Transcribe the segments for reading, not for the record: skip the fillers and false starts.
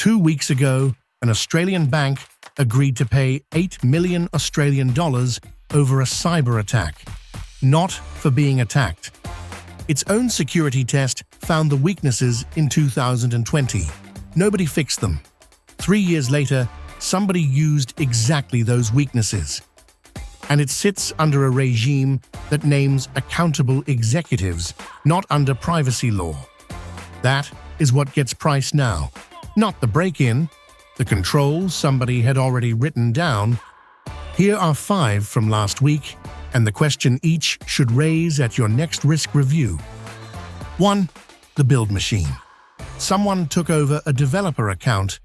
2 weeks ago, an Australian bank agreed to pay $8 million Australian dollars over a cyber attack, not for being attacked. Its own security test found the weaknesses in 2020. Nobody fixed them. 3 years later, somebody used exactly those weaknesses. And it sits under a regime that names accountable executives, not under privacy law. That is what gets priced now, not the break-in, the controls somebody had already written down. Here are 5 from last week, and the question each should raise at your next risk review. 1. The build machine. Someone took over a developer account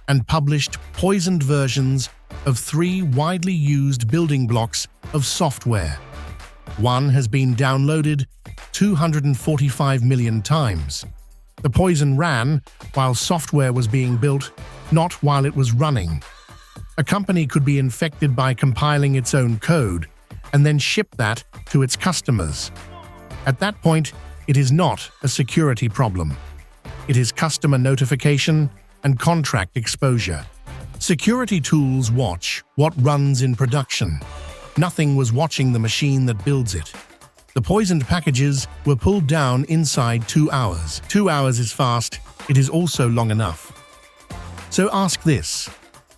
and published poisoned versions of 3 widely used building blocks of software. One has been downloaded 245 million times. The poison ran while software was being built, not while it was running. A company could be infected by compiling its own code and then ship that to its customers. At that point, it is not a security problem. It is customer notification and contract exposure. Security tools watch what runs in production. Nothing was watching the machine that builds it. The poisoned packages were pulled down inside 2 hours. 2 hours is fast, it is also long enough. So ask this: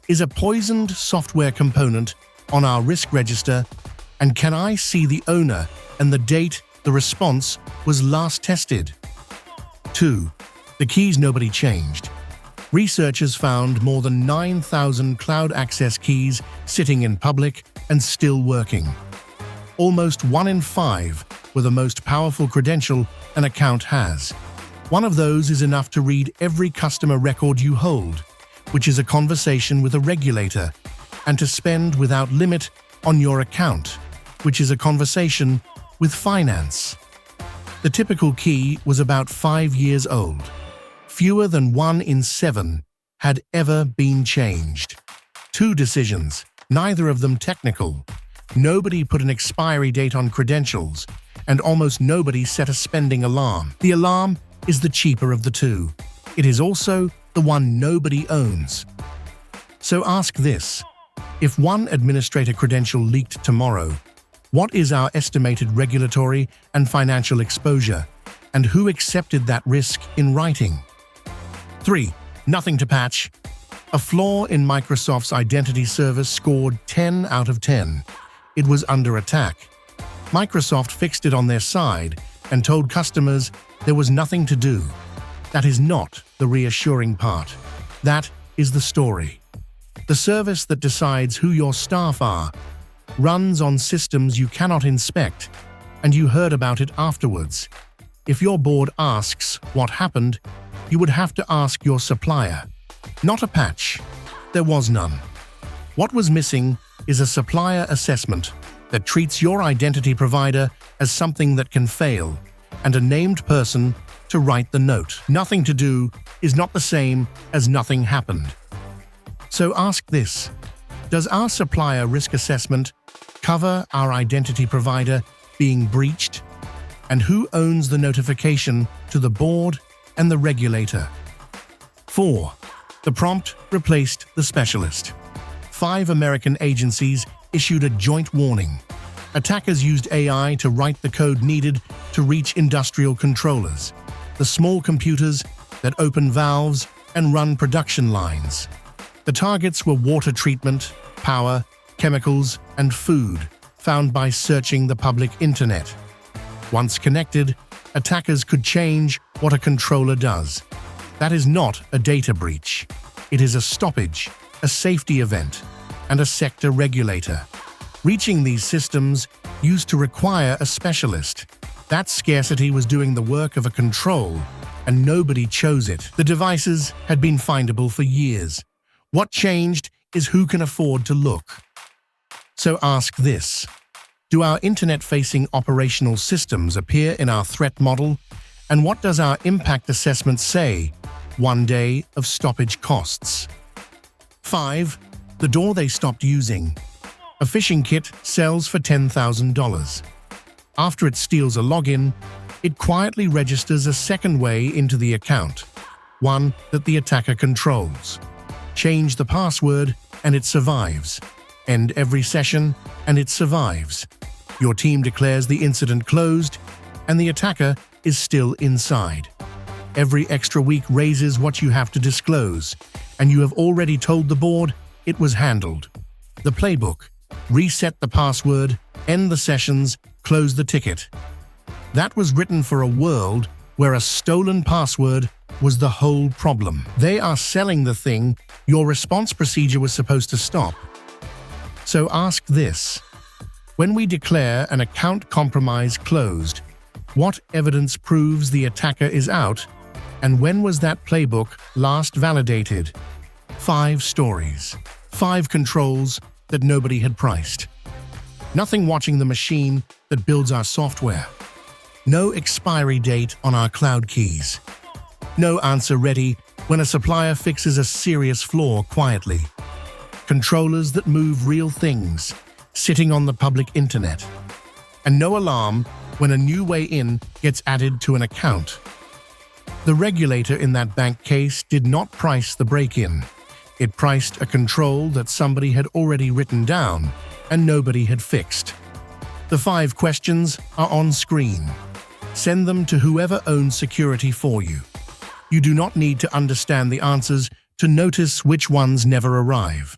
is a poisoned software component on our risk register, and can I see the owner and the date the response was last tested? 2. The keys nobody changed. Researchers found more than 9,000 cloud access keys sitting in public and still working. Almost 1 in 5 were the most powerful credential an account has. One of those is enough to read every customer record you hold, which is a conversation with a regulator, and to spend without limit on your account, which is a conversation with finance. The typical key was about 5 years old. Fewer than 1 in 7 had ever been changed. 2 decisions, neither of them technical. Nobody put an expiry date on credentials, and almost nobody set a spending alarm. The alarm is the cheaper of the 2. It is also the one nobody owns. So ask this: if one administrator credential leaked tomorrow, what is our estimated regulatory and financial exposure, and who accepted that risk in writing? 3. Nothing to patch. A flaw in Microsoft's identity service scored 10 out of 10. It was under attack. Microsoft fixed it on their side and told customers there was nothing to do. That is not the reassuring part. That is the story. The service that decides who your staff are runs on systems you cannot inspect, and you heard about it afterwards. If your board asks what happened, you would have to ask your supplier. Not a patch. There was none. What was missing is a supplier assessment that treats your identity provider as something that can fail, and a named person to write the note. Nothing to do is not the same as nothing happened. So ask this: does our supplier risk assessment cover our identity provider being breached? And who owns the notification to the board and the regulator? 4. The prompt replaced the specialist. 5 American agencies issued a joint warning. Attackers used AI to write the code needed to reach industrial controllers, the small computers that open valves and run production lines. The targets were water treatment, power, chemicals, and food, found by searching the public internet. Once connected, attackers could change what a controller does. That is not a data breach. It is a stoppage, a safety event, and a sector regulator. Reaching these systems used to require a specialist. That scarcity was doing the work of a control, and nobody chose it. The devices had been findable for years. What changed is who can afford to look. So ask this: do our internet-facing operational systems appear in our threat model? And what does our impact assessment say? 1 day of stoppage costs. 5. The door they stopped using. A phishing kit sells for $10,000. After it steals a login, it quietly registers a second way into the account. one that the attacker controls. Change the password and it survives. End every session and it survives. Your team declares the incident closed and the attacker is still inside. Every extra week raises what you have to disclose, and you have already told the board it was handled. The playbook: reset the password, end the sessions, close the ticket. That was written for a world where a stolen password was the whole problem. They are selling the thing your response procedure was supposed to stop. So ask this: when we declare an account compromise closed, what evidence proves the attacker is out, and when was that playbook last validated? 5 stories, 5 controls that nobody had priced. Nothing watching the machine that builds our software. No expiry date on our cloud keys. No answer ready when a supplier fixes a serious flaw quietly. Controllers that move real things, sitting on the public internet. And no alarm when a new way in gets added to an account. The regulator in that bank case did not price the break-in. It priced a control that somebody had already written down and nobody had fixed. The 5 questions are on screen. Send them to whoever owns security for you. You do not need to understand the answers to notice which ones never arrive.